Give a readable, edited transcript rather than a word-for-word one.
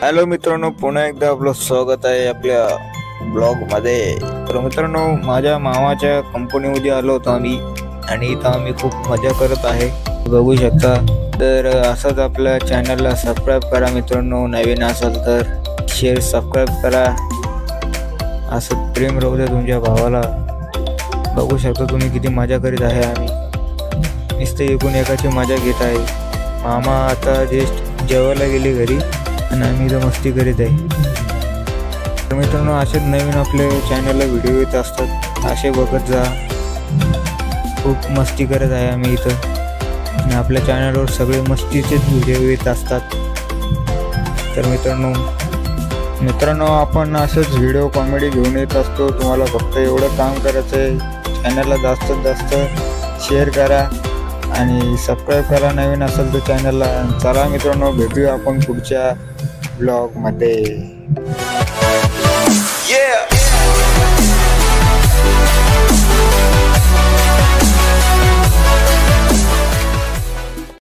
Hello मित्रांनो, पुन्हा एकदा आपलं स्वागत आहे आपल्या ब्लॉगमध्ये। तर मित्रांनो, माझ्या मामाच्या कंपनीमध्ये आलो होतो आम्ही आणि इथं आम्ही खूप मजा करत आहे, बघू शकता। तर असंच आपल्या चॅनलला सबस्क्राईब करा मित्रांनो, नवीन असाल तर शेअर सबस्क्राईब करा। असं प्रेम राहू द्या तुमच्या भावाला। बघू शकता तुम्ही किती मजा करीत आहे आम्ही, नुसतं एकूण एकाची मजा घेत आहे। मामा आता जस्ट जेवायला गेले घरी आणि आम्ही इथं मस्ती करीत आहे। तर मित्रांनो, असेच नवीन आपल्या चॅनलला व्हिडिओ येत असतात, असे बघत जा। खूप मस्ती करत आहे आम्ही इथं आणि आपल्या चॅनलवर सगळे मस्तीचेच व्हिडिओ येत असतात। तर मित्रांनो आपण असंच व्हिडिओ कॉमेडी घेऊन येत असतो। तुम्हाला फक्त एवढं काम करायचं आहे, चॅनलला जास्तीत जास्त शेअर करा आणि सबस्क्राईब करा नवीन असेल तर चॅनलला। चला मित्रांनो, भेटूया आपण पुढच्या ब्लॉगमध्ये।